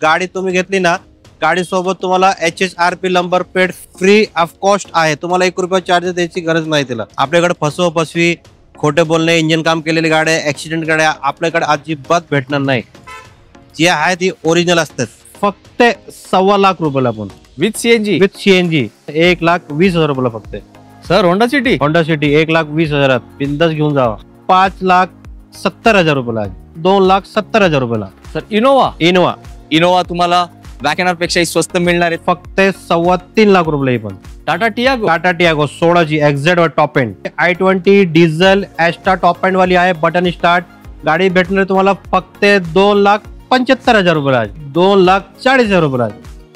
गाडी तुम्ही घेतली ना, गाडी सोबत तुम्हाला HSRP number plate free of cost आहे. तुम्हाला 1 रुपया चार्जेस द्यायची गरज नाही तिला. आपल्याकडे फसवी खोटे बोलणे, इंजिन काम केलेली गाड्या, ऍक्सिडेंट गाड्या आपल्याकडे अजिबात भेटणार नाही. जे आहे ती ओरिजिनल असतात. फक्त 1.25 लाख रुपयाला आपण विथ सीएनजी 1,20,000 रुपयाला फक्त. सर होंडा सिटी 1,20,000 बिंदास घेऊन जावा. 5,70,000 रुपयाला, 2,70,000 रुपयाला. सर इनोवा तुम्हाला वॅगनर पेक्षा स्वस्त मिळणार आहे. फक्त 3.25 लाख रुपये. पण टाटा टियागो 16ची एक्झॅक्ट वर top end i20 diesel Astra top end वाली आहे. बटन स्टार्ट गाडी भेटणार तुम्हाला फक्त 2,75,000 रुपयाला, 2,40,000 रुपयाला.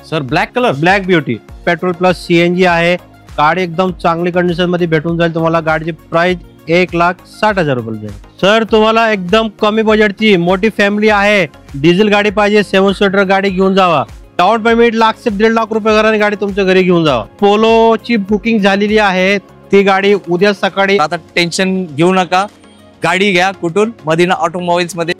Sir black beauty petrol plus CNG आहे. गाडी एकदम चांगली कंडिशन मध्ये भेटून जाईल तुम्हाला. गाडीची प्राइस 1,60,000 रुपये. सर तुम्हाला एकदम कमी बजेटची मोठी फॅमिली आहे, डिझेल गाडी पाहिजे, 7 सीटर गाडी घेऊन जावा. डाऊन पेमेंट 1,00,000 ते 1.5 लाख रुपये घराने गाडी तुमच्या घरी घेऊन जावा. पोलोची बुकिंग झालेली आहे. ती गाडी उद्या सकाळी. आता टेन्शन घेऊ नका, गाडी घ्या. कुठून? मदिना ऑटोमोबाईल्स मध्ये.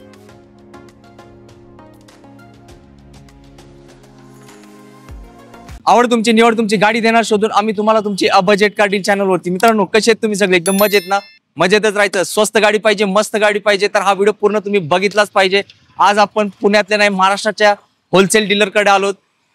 आवड तुमची, निवड तुमची, गाडी देणार शोधून आम्ही तुम्हाला तुमची बजेट कार डील चॅनल वरती. मित्रांनो कसे आहेत तुम्ही सगळे? एकदम मजेत ना? मजेतच राहायचं. स्वस्त गाडी पाहिजे, मस्त गाडी पाहिजे तर हा व्हिडिओ पूर्ण तुम्ही बघितलाच पाहिजे. आज आपण पुण्यातल्या नाही महाराष्ट्राच्या होलसेल डीलर कडे आलोत,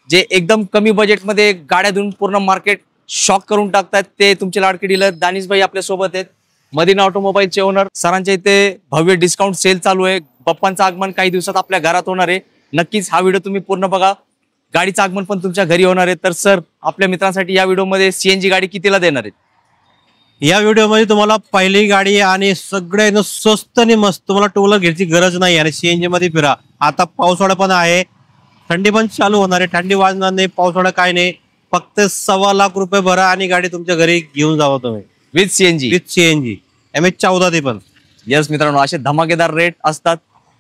जे एकदम कमी बजेटमध्ये गाड्या देऊन पूर्ण मार्केट शॉक करून टाकतात. ते तुमचे लाडके डीलर दानिश भाई आपल्या सोबत आहेत, मदिना ऑटोमोबाईलचे ओनर. सरांच्या इथे भव्य डिस्काउंट सेल चालू आहे. बाप्पांचं आगमन काही दिवसात आपल्या घरात होणार आहे. नक्कीच हा व्हिडिओ तुम्ही पूर्ण बघा. गाडीचं आगमन पण तुमच्या घरी होणार आहे. तर सर आपल्या मित्रांसाठी या व्हिडिओमध्ये सीएनजी गाडी कितीला देणार आहेत? या व्हिडिओमध्ये तुम्हाला पहिली गाडी आणि सगळे स्वस्त आणि मस्त. तुम्हाला टू व्हीलर घ्यायची गरज नाही आणि सीएनजी मध्ये फिरा. आता पावसाळा पण आहे, थंडी पण चालू होणार आहे. थंडी वाजणार नाही, पावसाळा काय नाही. फक्त 1.25 लाख रुपये भरा आणि गाडी तुमच्या घरी घेऊन जावा तुम्ही विथ सीएनजी MS14 ते पण. यस मित्रांनो, असे धमाकेदार रेट असतात.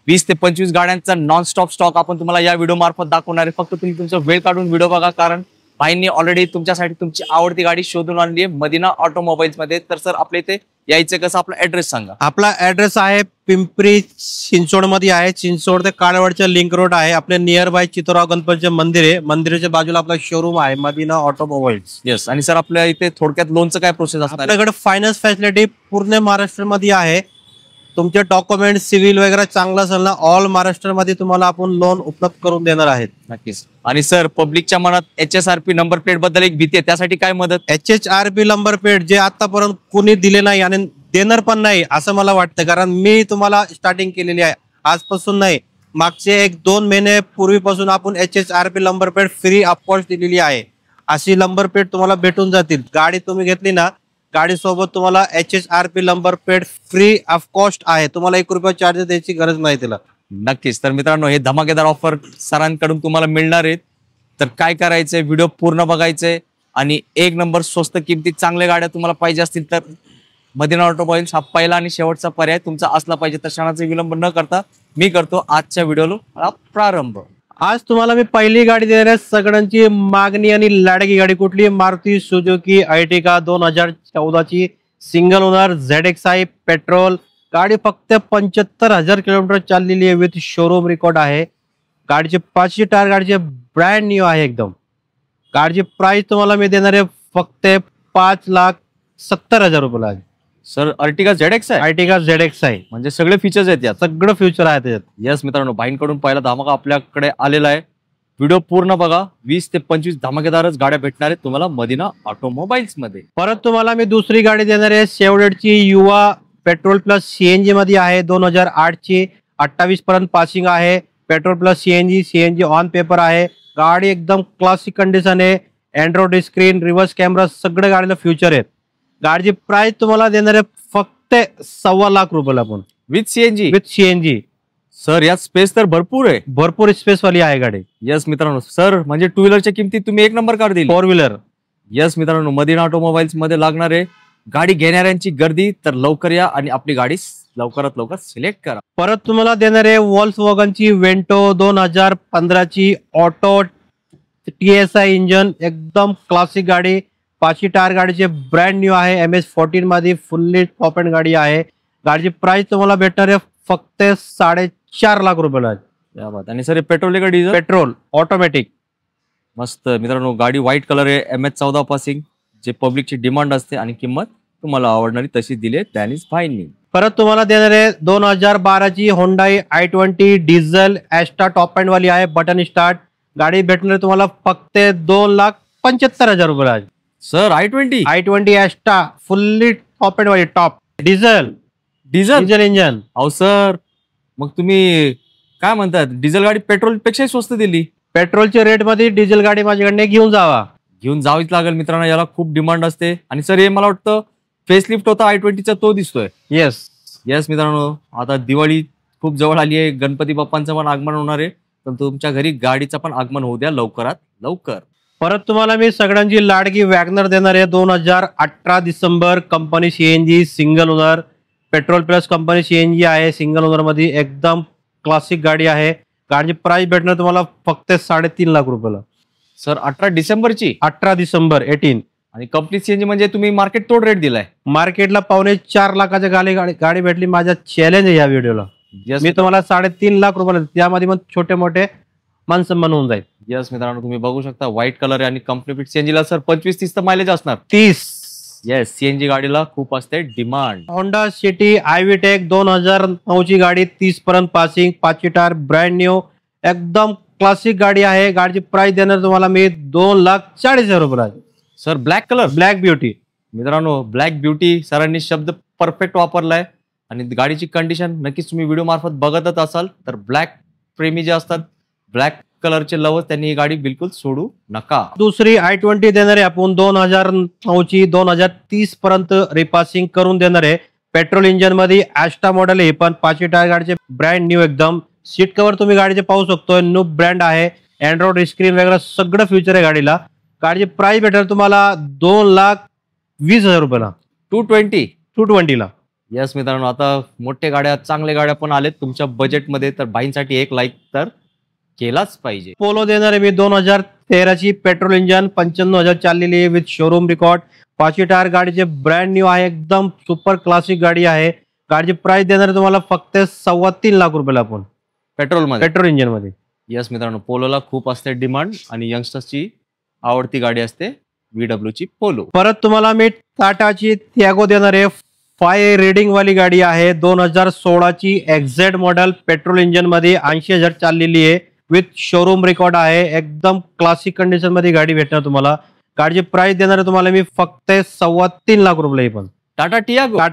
20 ते 25 गाड्यांचा नॉन स्टॉप स्टॉक आपण तुम्हाला या व्हिडिओ मार्फत दाखवणार आहे. फक्त तुम्ही तुमचा वेळ काढून व्हिडिओ बघा, कारण भाईंनी ऑलरेडी तुमच्यासाठी तुमची आवडती गाडी शोधून आणली आहे मदिना ऑटोमोबाईल्स मध्ये. तर सर आपल्या इथे यायचं कसं? आपला ऍड्रेस सांगा. आपला ऍड्रेस आहे पिंपरी चिंचवड मध्ये आहे. चिंचवड ते काळवाडच्या लिंक रोड आहे. आपल्या नियर बाय चितोराव गणपतीचे मंदिर आहे. मंदिराच्या बाजूला आपला शोरूम आहे मदिना ऑटोमोबाईल्स. येस. आणि सर आपल्या इथे थोडक्यात लोनचं काय प्रोसेस असणार? आपल्याकडे फायनान्स फॅसिलिटी पूर्ण महाराष्ट्रामध्ये आहे. तुमचे डॉक्युमेंट सिव्हिल वगैरे चांगलं असेल ना, ऑल महाराष्ट्रामध्ये तुम्हाला आपण लोन उपलब्ध करून देणार आहेत. नक्कीच. आणि सर पब्लिकच्या मनात HSRP नंबर प्लेट बद्दल एक भीती आहे, त्यासाठी काय मदत? HSRP नंबर प्लेट जे आतापर्यंत कोणी दिले नाही आणि देणार पण नाही असं मला वाटतं, कारण मी तुम्हाला स्टार्टिंग केलेली आहे. आजपासून नाही, मागचे 1-2 महिने पूर्वीपासून आपण HSRP number plate free of cost दिलेली आहे. अशी नंबर प्लेट तुम्हाला भेटून जातील. गाडी तुम्ही घेतली ना, गाडी सोबत तुम्हाला HSRP number plate free of cost आहे. तुम्हाला 1 रुपया चार्जेस द्यायची गरज नाही तिला. नक्कीच. तर मित्रांनो हे धमाकेदार ऑफर सरांकडून तुम्हाला मिळणार आहेत. तर काय करायचंय? व्हिडिओ पूर्ण बघायचंय आणि 1 नंबर स्वस्त किमतीत चांगल्या गाड्या तुम्हाला पाहिजे असतील तर मदिना ऑटोमोबाईल्स हा पहिला आणि शेवटचा पर्याय तुमचा असला पाहिजे. तर क्षणाचा विलंब न करता मी करतो आजच्या व्हिडिओला प्रारंभ. आज तुम्हाला मी पहिली गाडी देणार आहे. सगळ्यांची मागणी आणि लाडकी गाडी कुठली? मारुती सुझुकी अर्टिगा 2014ची सिंगल ओनर ZXi पेट्रोल गाडी. फक्त 75,000 किलोमीटर चाललेली आहे. विथ शोरूम रेकॉर्ड आहे. गाडीचे 5 टायर गाडीचे ब्रँड न्यू आहे एकदम. गाडीची प्राइस तुम्हाला मी देणार आहे फक्त 5,70,000 रुपयाला. सर अर्टिगा ZXi म्हणजे सगळे फीचर्स आहेत यात? सगळं फ्युचर आहे त्याच्यात. यस मित्रांनो, भाईंकडून पहिला धमाका आपल्याकडे आलेला आहे. व्हिडिओ पूर्ण बघा. 20 ते 25 धमाकेदारच गाड्या भेटणार आहेत तुम्हाला मदिना ऑटोमोबाईल्स मध्ये. परत तुम्हाला मी दुसरी गाडी देणार आहे. शेवडेटची युवा पेट्रोल प्लस सीएनजी मध्ये आहे. 2008ची 28 पर्यंत पासिंग आहे. Petrol plus CNG on paper आहे. गाडी एकदम क्लासिक कंडिशन आहे. अँड्रॉइड स्क्रीन, रिव्हर्स कॅमेरा सगळ्या गाडीला फ्युचर आहेत. गाडीची प्राइस तुम्हाला देणार आहे फक्त 1.25 लाख रुपयाला आपण विथ सीएनजी. सर यात स्पेस तर भरपूर आहे, भरपूर स्पेस वाली आहे गाडी. यस मित्रांनो, सर म्हणजे 2 व्हीलरच्या किमतीत तुम्ही 1 नंबर कार दिली. 4 व्हीलर. यस मित्रांनो, मदिना ऑटोमोबाईल्स मध्ये लागणार आहे. गाडी घेणाऱ्यांची गर्दी, तर लवकर या आणि आपली गाडी लवकरात लवकर सिलेक्ट करा. परत तुम्हाला देणार आहे वॉल्क्सवॅगनची वेंटो 2015ची ऑटो TSI इंजन, एकदम क्लासिक गाडी. 5 टायर गाडीचे ब्रँड न्यू आहे. MS14 मध्ये फुल्ली टॉप एंड गाडी आहे. गाडीची प्राइस तुम्हाला भेटणार आहे फक्त 4.5 लाख रुपयाला. क्या बात. आणि सर पेट्रोल आहे का डिझेल? Petrol automatic. मस्त मित्रांनो, गाडी व्हाईट कलर आहे, MS14 पासिंग, जे पब्लिकची डिमांड असते आणि किंमत तुम्हाला आवडणारी तशी दिली आहे डॅनिश भाईंनी. परत तुम्हाला देणार आहे 2012ची Hyundai i20 diesel Asta top end वाली आहे, बटन स्टार्ट. गाडी भेटणार आहे तुम्हाला फक्त 2,75,000 रुपयाला. Sir i20 Asta fully top end वाली, टॉप डिझेल इंजन. अहो सर, मग तुम्ही काय म्हणतात, डिझेल गाडी पेट्रोल पेक्षा स्वस्त दिली. पेट्रोलच्या रेट मध्ये डिझेल गाडी माझ्याकडे घेऊन जावीच लागेल मित्रांनो, याला खूप डिमांड असते. आणि सर हे मला वाटतं फेसलिफ्ट होता i20चा, तो दिसतोय. येस मित्रांनो, आता दिवाळी खूप जवळ आली आहे, गणपती बाप्पांचं पण आगमन होणार आहे, तर तुमच्या घरी गाडीचं पण आगमन होऊ द्या लवकरात लवकर. परत तुम्हाला मी सगळ्यांची लाडकी वॅगनर देणार आहे. 2018 December, company CNG, single owner, petrol plus company CNG आहे, सिंगल ओनर मध्ये एकदम क्लासिक गाडी आहे. गाडीची प्राइस भेटणार तुम्हाला फक्त 3.5 लाख रुपयाला. सर 18 डिसेंबरची, 18 डिसेंबर 18. आणि कंपनी CNG म्हणजे तुम्ही मार्केट तोड रेट दिलाय. मार्केटला 4.25 लाखाच्या गाडी भेटली. माझा चॅलेंज आहे या व्हिडिओला. मी तुम्हाला 3.5 लाख रुपयाला, त्यामध्ये पण छोटे मोठे मान सन्मान होऊन जाईल. यस मित्रांनो, तुम्ही बघू शकता व्हाईट कलर आहे आणि कंपनी फिट CNG ला सर 25-30 तर मायलेज असणार. 30. येस, CNG गाडीला खूप असते डिमांड. होंडा सिटी iVTEC 2009ची गाडी, 30 पर्यंत पासिंग, 5 टायर, ब्रँड न्यू, एकदम क्लासिक गाडी आहे. गाडीची प्राइस देणार तुम्हाला मी 2,40,000 रुपयाला. Sir black colour, black beauty. मित्रांनो, ब्लॅक ब्युटी सरांनी शब्द परफेक्ट वापरलाय. आणि गाडीची कंडिशन नक्कीच तुम्ही व्हिडिओ मार्फत बघतच असाल, तर ब्लॅक प्रेमी जे असतात, ब्लॅक कलरचे लवर, त्यांनी ही गाडी बिलकुल सोडू नका. दुसरी i20 देणार आहे आपण 2009ची, 2030 पर्यंत रिपासिंग करून देणार आहे. पेट्रोल इंजन मध्ये ॲस्टा मॉडेल आहे, पण 5 टायर गाडीचे, ब्रँड न्यू एकदम. सीट कव्हर तुम्ही गाडीचे पाहू शकतोय, न्यू ब्रँड आहे, अँड्रॉइड स्क्रीन वगैरे सगळं फ्युचर आहे गाडीला. गाडीची प्राइस भेटेल तुम्हाला 2,20,000 रुपयाला. 220 ला. यस मित्रांनो, आता मोठे गाड्या, चांगल्या गाड्या पण आलेत तुमच्या बजेटमध्ये, तर बाईंसाठी एक लाईक तर केलाच पाहिजे. पोलो देणार आहे मी 2013ची, पेट्रोल इंजन, 95,000 चाललेली आहे, विथ शोरूम रेकॉर्ड, 5 टायर गाडीचे, ब्रँड न्यू आहे, एकदम सुपर क्लासिक गाडी आहे. गाडीची प्राइस देणार आहे तुम्हाला फक्त 3.25 लाख रुपयाला आपण, पेट्रोल इंजन मध्ये. यस मित्रांनो, पोलोला खूप असते डिमांड आणि यंगस्टर्सची आवडती गाडी असते VW ची पोलो. परत तुम्हाला मी टाटाची थियागो देणार आहे. 5 रेडिंग वाली गाडी आहे, 2016ची, एक्झॅक्ट मॉडेल, पेट्रोल इंजन मध्ये, 80,000 चाललेली आहे, विथ शोरूम रेकॉर्ड आहे, एकदम क्लासिक कंडिशन मध्ये गाडी भेटणार तुम्हाला. गाडीची प्राइस देणार आहे तुम्हाला मी फक्त 3.25 लाख रुपये. पण टाटा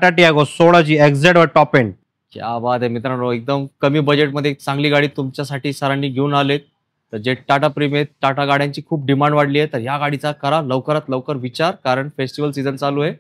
टियागो 16ची, एक्झॅक्ट टॉप एंड. क्या बात आहे मित्रांनो, एकदम कमी बजेटमध्ये चांगली गाडी तुमच्यासाठी सरांनी घेऊन आलेत. तर जे टाटा प्रेमी आहेत, टाटा गाड्यांची खूप डिमांड वाढली आहे, तर या गाडीचा करा लवकरात लवकर विचार, कारण फेस्टिवल सीझन चालू आहे,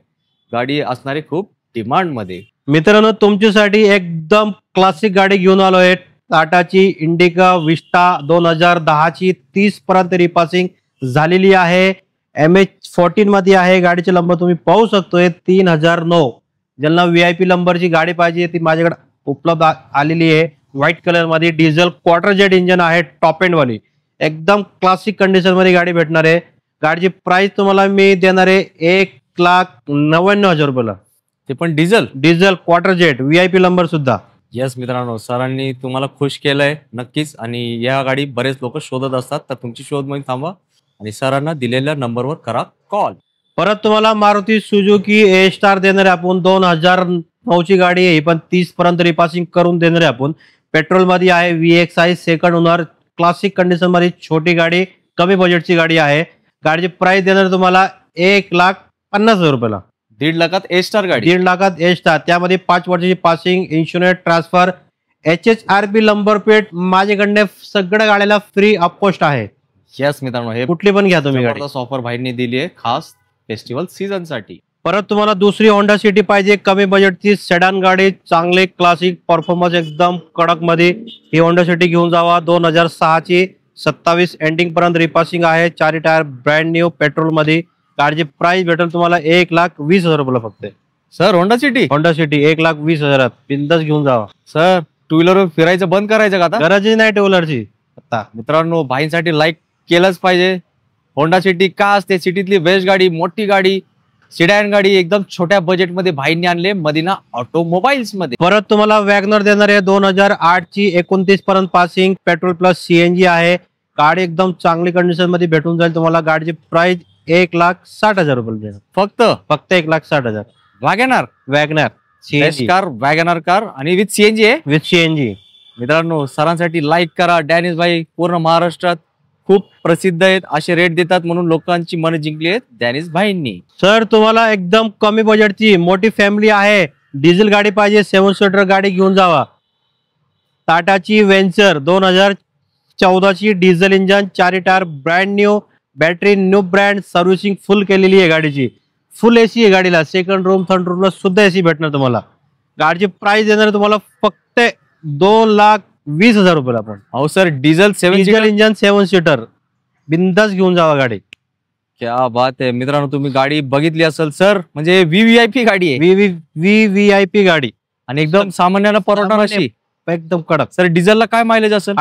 गाडी असणारी खूप डिमांड मध्ये. मित्रांनो, तुमच्यासाठी एकदम क्लासिक गाडी घेऊन आलो आहे. टाटाची इंडिका विस्टा 2010ची, 30 पर्यंत रिपासिंग झालेली आहे, MH14 मध्ये आहे. गाडीचे नंबर तुम्ही पाहू शकतोय, 3009. ज्यांना VIP नंबरची गाडी पाहिजे ती माझ्याकडे उपलब्ध आलेली आहे. व्हाईट कलर मध्ये, डिझेल क्वार्टर जेट इंजन आहे, टॉप एंड वाली, एकदम क्लासिक कंडिशन मध्ये गाडी भेटणार आहे. गाडीची प्राइस तुम्हाला मी देणार आहे 1,99,000 रुपयाला. ते पण diesel quarter jet, VIP number सुद्धा. यस मित्रांनो, सरांनी तुम्हाला खुश केलंय नक्कीच. आणि या गाडी बरेच लोक शोधत असतात, तर तुमची शोध मोहीम थांबवा आणि सरांना दिलेल्या नंबरवर करा कॉल. परत तुम्हाला मारुती सुझुकी A-स्टार देणार आहे आपण, 2009ची गाडी आहे, पण 30 पर्यंत रिपासिंग करून देणार आहे आपण. पेट्रोल मध्ये आहे, VX आहे, सेकंड ओनर, क्लासिक कंडिशन मध्ये, छोटी गाडी, कमी बजेटची गाडी आहे. गाडीची प्राइस देणार तुम्हाला 1,50,000 रुपयाला. 1.5 लाखात A-स्टार गाडी, 1.5 लाखात A-स्टार, त्यामध्ये 5 वर्षाची passing, insurance, transfer, HHRP number plate. माझ्याकडे सगळ्या गाड्याला फ्री ऑफ कॉस्ट आहे. यस मित्रांनो, हे कुठली पण घ्या तुम्ही गाडी, ऑफर भाईंनी दिली आहे खास फेस्टिवल सीझन साठी. परत तुम्हाला दुसरी होंडा सिटी पाहिजे, कमी बजेटची सेडान गाडी, चांगले क्लासिक परफॉर्मन्स, एकदम कडक मध्ये, ही होंडा सिटी घेऊन जावा. 2006ची, 27 एंडिंग पर्यंत रिपासिंग आहे, 4 टायर, ब्रँड न्यू, पेट्रोल मध्ये. गाडीची प्राइस भेटेल तुम्हाला 1,20,000 रुपयाला फक्त. सर होंडा सिटी 1,20,000 बिंदास घेऊन जावा. सर टू व्हीलर फिरायचं बंद करायचं का आता? गरजच नाही टू व्हीलरची आता. मित्रांनो, भाईंसाठी लाईक केलंच पाहिजे. होंडा सिटी का असते सिटीतली बेस्ट गाडी, मोठी गाडी, सिडॅन गाडी एकदम छोट्या बजेटमध्ये भाईंनी आणले मदिना ऑटोमोबाईल्स मध्ये. परत तुम्हाला वॅगनर देणार आहे 2008 ची 29 पर्यंत पासिंग, पेट्रोल प्लस सीएनजी आहे. गाडी एकदम चांगली कंडिशन मध्ये भेटून जाईल तुम्हाला. गाडीची प्राइस 1,60,000 रुपये फक्त 1,60,000. WagonR CNG car, WagonR car आणि विथ सीएनजी आहे. With CNG. मित्रांनो सरांसाठी लाईक करा. डॅनिश भाई पूर्ण महाराष्ट्रात खूप प्रसिद्ध आहेत, असे रेट देतात म्हणून लोकांची मन जिंकली आहेत डॅनिश भाईंनी. सर तुम्हाला एकदम कमी बजेटची मोठी फॅमिली आहे, डिझेल गाडी पाहिजे, 7 सीटर गाडी घेऊन जावा. टाटाची वेंचर 2014 ची diesel engine, 4 tyre, brand new battery, new brand, servicing फुल केलेली आहे गाडीची. फुल एसी आहे गाडीला, सेकंड रूम थर्ड रूमला सुद्धा एसी भेटणार तुम्हाला. गाडीची प्राइस देणार तुम्हाला फक्त 2,20,000 रुपये. आपण हो सर, डिझेल इंजन 7 सीटर बिंदास घेऊन जावा गाडी. क्या बात आहे मित्रांनो, तुम्ही गाडी बघितली असेल सर, म्हणजे व्हीव्हीआयपी गाडी आहे. व्हीव्हीआयपी गाडी आणि एकदम सामान्याला परवडणार अशी, एकदम कडक. सर डिझेलला काय मायलेज असेल?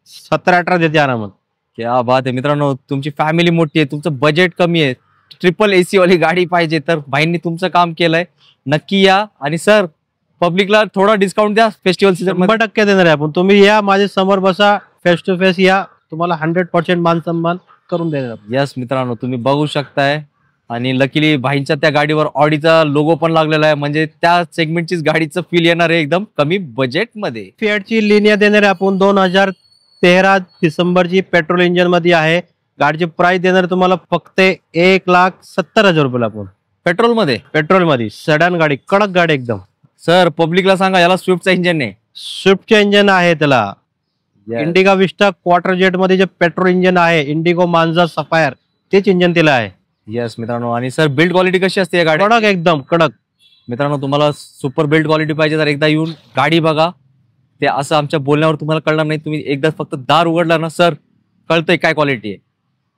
17-18 देते आरामात. क्या बात आहे मित्रांनो, तुमची फॅमिली मोठी आहे, तुमचं बजेट कमी आहे, ट्रिपल एसी वाली गाडी पाहिजे तर भाईंनी तुमचं काम केलंय. नक्की या. आणि सर पब्लिकला थोडा डिस्काउंट द्या फेस्टिवल सीझन मध्ये. 100% देणार आहे आपण. तुम्ही या माझ्या समोर बसा, फेस टू फेस या, तुम्हाला 100% मान सन्मान करून देणार. यस मित्रांनो, तुम्ही बघू शकताय. आणि लकीली भाईंच्या त्या गाडीवर ऑडीचा लोगो पण लागलेला आहे, म्हणजे त्या सेगमेंटचीच गाडीचं फील येणार आहे एकदम कमी बजेट मध्ये. फिएटची लिनिया देणार आहे आपण 2013 डिसेंबरची, पेट्रोल इंजन मध्ये आहे. गाडीची प्राइस देणार तुम्हाला फक्त 1,70,000 रुपये. आपण पेट्रोल मध्ये सडन गाडी, कडक गाडी एकदम. सर पब्लिकला सांगा याला स्विफ्टचा इंजन आहे. स्विफ्टचे इंजन आहे त्याला. इंडिगा विस्टा क्वार्टर जेट मध्ये जे पेट्रोल इंजन आहे, इंडिगो मांजा सफायर, तेच इंजन तिला आहे. यस मित्रांनो. आणि सर बिल्ड क्वालिटी कशी असते या गाडी? कडक एकदम कडक. मित्रांनो तुम्हाला सुपर बिल्ड क्वालिटी पाहिजे तर एकदा येऊन गाडी बघा. ते असं आमच्या बोलण्यावर तुम्हाला कळणार नाही, तुम्ही एकदा फक्त दार उघडला ना सर कळतंय काय क्वालिटी आहे.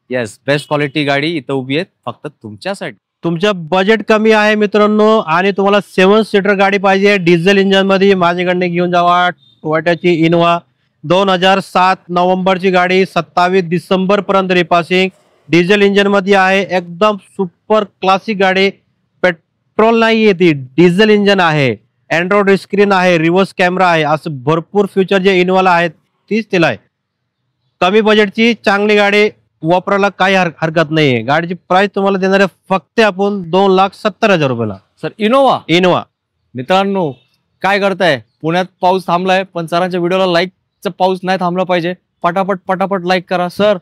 येस, बेस्ट क्वालिटी गाडी इथं उभी आहे फक्त तुमच्यासाठी. तुमच्या बजेट कमी आहे मित्रांनो आणि तुम्हाला 7 सीटर गाडी पाहिजे डिझेल इंजन मध्ये, माझ्याकडे घेऊन जावा. टोयोटाची इनोवा 2007 नोव्हेंबरची गाडी, 27 डिसेंबर पर्यंत रिपासिंग, डिझेल इंजन मध्ये आहे. एकदम सुपर क्लासिक गाडी. पेट्रोल नाही आहे ती, डिझेल इंजन आहे. अँड्रॉइड स्क्रीन आहे, रिव्हर्स कॅमेरा आहे, असं भरपूर फ्युचर जे इनोवाला आहेत तीच तिला आहे. कमी बजेटची चांगली गाडी वापरायला काही हरकत नाहीये. गाडीची प्राइस तुम्हाला देणार आहे फक्त आपण 2,70,000 रुपयाला. Sir Innova. मित्रांनो काय करताय, पुण्यात पाऊस थांबलाय पण सरांच्या व्हिडिओला लाईकचा पाऊस नाही थांबला पाहिजे. पटापट लाईक करा. सर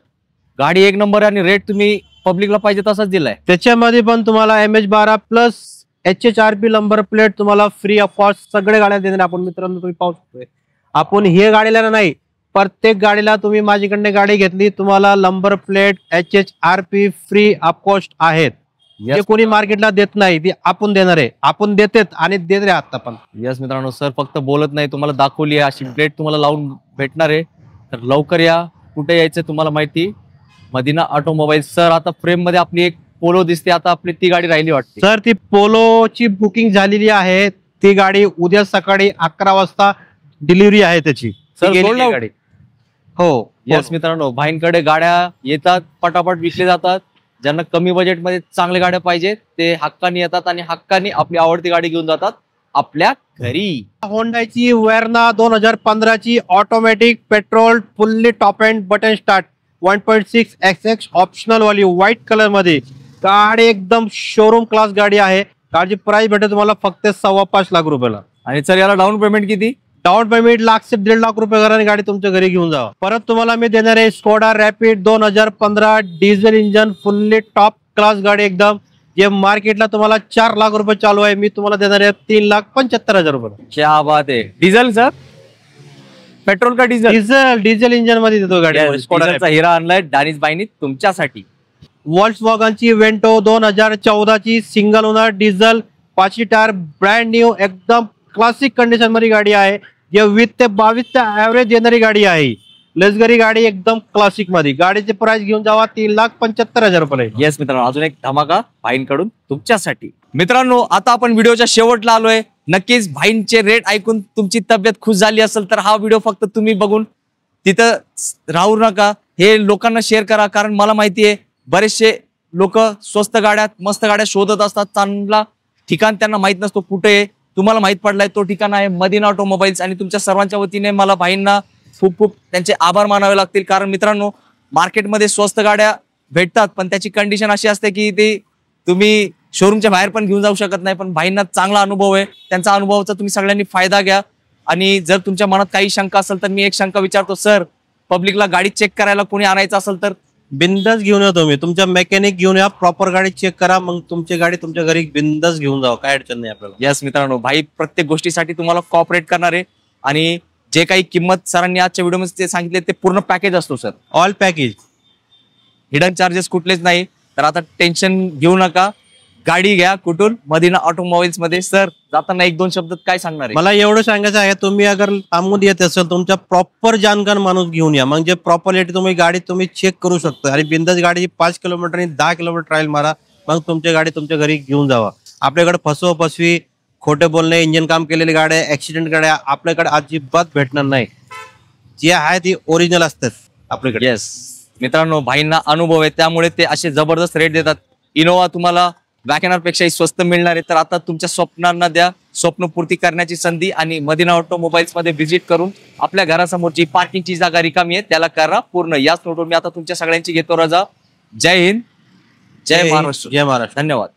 गाडी एक नंबर आहे आणि रेट तुम्ही पब्लिकला पाहिजे तसाच दिलाय. त्याच्यामध्ये पण तुम्हाला MH12 plus HHRP number plate तुम्हाला फ्री ऑफ कॉस्ट सगळे गाड्या देणार आपण. मित्रांनो तुम्ही पाहू शकतोय, आपण हे गाडीला नाही, प्रत्येक गाडीला तुम्ही माझ्याकडे गाडी घेतली तुम्हाला number plate HHRP free of cost आहेत. जे कोणी मार्केटला देत नाही ते आपण देणार आहे. आपण देतेत आणि देत रे आता पण. यस मित्रांनो, सर फक्त बोलत नाही, तुम्हाला दाखवली आहे अशी प्लेट तुम्हाला लावून भेटणार आहे. तर लवकर या. कुठे यायचं तुम्हाला माहिती, मदिना ऑटोमोबाईल. सर आता फ्रेम मध्ये आपली एक पोलो दिसते, आता आपली ती गाडी राहिली वाटते. सर ती पोलोची बुकिंग झालेली आहे, ती गाडी उद्या सकाळी 11 वाजता डिलिव्हरी आहे त्याची. गाडी हो. यस मित्रांनो, भाईंकडे गाड्या येतात, पटापट विकले जातात. ज्यांना कमी बजेटमध्ये चांगल्या गाड्या पाहिजे ते हक्कानी येतात आणि हक्कानी आपली आवडती गाडी घेऊन जातात आपल्या घरी. होंडाची वेर्ना 2015 ची automatic petrol fully top end button start 1.6 XX optional वाली व्हाईट कलर मध्ये गाडी एकदम शोरूम क्लास गाडी आहे. गाडीची प्राइस भेटेल तुम्हाला फक्त 5.25 लाख रुपयाला. आणि सर याला डाऊन पेमेंट किती? डाऊन पेमेंट 1 से 1.5 लाख रुपये घराने गाडी तुमच्या घरी घेऊन जावा. परत तुम्हाला मी देणार आहे Skoda rapid 2015 diesel engine fully top class गाडी एकदम, जे मार्केटला तुम्हाला 4 लाख रुपये चालू आहे. मी तुम्हाला देणार आहे 3,75,000 रुपये. क्या बात आहे. डिझेल सर, पेट्रोल का डिझेल? डिझेल इंजन मध्ये देतो गाडी. स्कोडाचा हिरा आणलाय डॅनिश बाईंनी तुमच्यासाठी. वॉल्क्सवॅगनची वेंटो 2014 ची single owner diesel 5 tyre brand new एकदम क्लासिक कंडिशन मध्ये गाडी आहे, जे 20 ते 22 ऍव्हरेज येणारी गाडी आहे. लक्झरी गाडी एकदम क्लासिक मध्ये. गाडीचे प्राइस घेऊन जावा 3,75,000 रुपये. येस मित्रांनो, अजून एक धमाका भाईंकडून तुमच्यासाठी. मित्रांनो आता आपण व्हिडिओच्या शेवटला आलोय. नक्कीच भाईंचे रेट ऐकून तुमची तब्येत खुश झाली असेल तर हा व्हिडिओ फक्त तुम्ही बघून तिथं राहू नका, हे लोकांना शेअर करा. कारण मला माहिती आहे बरेचसे लोक स्वस्त गाड्यात मस्त गाड्या शोधत असतात, चांगला ठिकाण त्यांना माहित नसतो कुठे आहे. तुम्हाला माहित पडलाय तो ठिकाण आहे मदीना ऑटोमोबाईल्स. आणि तुमच्या सर्वांच्या वतीने मला भाईंना खूप खूप त्यांचे आभार मानावे लागतील. कारण मित्रांनो, मार्केटमध्ये स्वस्त गाड्या भेटतात पण त्याची कंडिशन अशी असते की ते तुम्ही शोरूमच्या बाहेर पण घेऊन जाऊ शकत नाही. पण भाईंना चांगला अनुभव आहे, त्यांचा अनुभवाचा तुम्ही सगळ्यांनी फायदा घ्या. आणि जर तुमच्या मनात काही शंका असेल तर मी एक शंका विचारतो, सर पब्लिकला गाडी चेक करायला कोणी आणायचं असेल तर बिंदास घेऊन या तुम्ही, तुमच्या मेकॅनिक घेऊन या, प्रॉपर गाडी चेक करा, मग तुमची गाडी तुमच्या घरी बिंदास घेऊन जावा, काय अडचण नाही आपल्याला. यस मित्रांनो, भाई प्रत्येक गोष्टीसाठी तुम्हाला कॉपरेट करणार आहे. आणि जे काही किंमत सरांनी आजच्या व्हिडिओमध्ये सांगितले ते पूर्ण पॅकेज असतो sir, all package, hidden charges कुठलेच नाही. तर आता टेन्शन घेऊ नका, गाडी घ्या कुठून, मदीना ऑटोमोबाईल्स मध्ये. सर जाताना एक दोन शब्द काय सांगणार आहे? मला एवढं सांगायचं आहे, तुम्ही अगर थांबून येत असेल तुमच्या प्रॉपर जाणकार माणूस घेऊन या, म्हणजे प्रॉपरली तुम्ही गाडी तुम्ही चेक करू शकता. आणि बिंदास गाडी 5 किलोमीटर आणि 10 किलोमीटर ट्रायल मारा, मग तुमची गाडी तुमच्या घरी घेऊन जावा. आपल्याकडे फसवी खोटे बोलणे, इंजिन काम केलेली गाड्या, ऍक्सिडेंट गाड्या आपल्याकडे अजिबात भेटणार नाही. जी आहे ती ओरिजिनल असतात आपल्याकडे. येस मित्रांनो, भाईंना अनुभव आहे त्यामुळे ते असे जबरदस्त रेट देतात. इनोवा तुम्हाला वॅगनर पेक्षाही स्वस्त मिळणार आहे. तर आता तुमच्या स्वप्नांना द्या स्वप्नपूर्ती करण्याची संधी आणि मदीना ऑटोमोबाईल्स मध्ये व्हिजिट करून आपल्या घरासमोरची पार्किंगची जागा रिकामी आहे त्याला करा पूर्ण. याच नोटवर मी आता तुमच्या सगळ्यांची घेतो रजा. जय हिंद, जय महाराष्ट्र. जय महाराष्ट्र. धन्यवाद.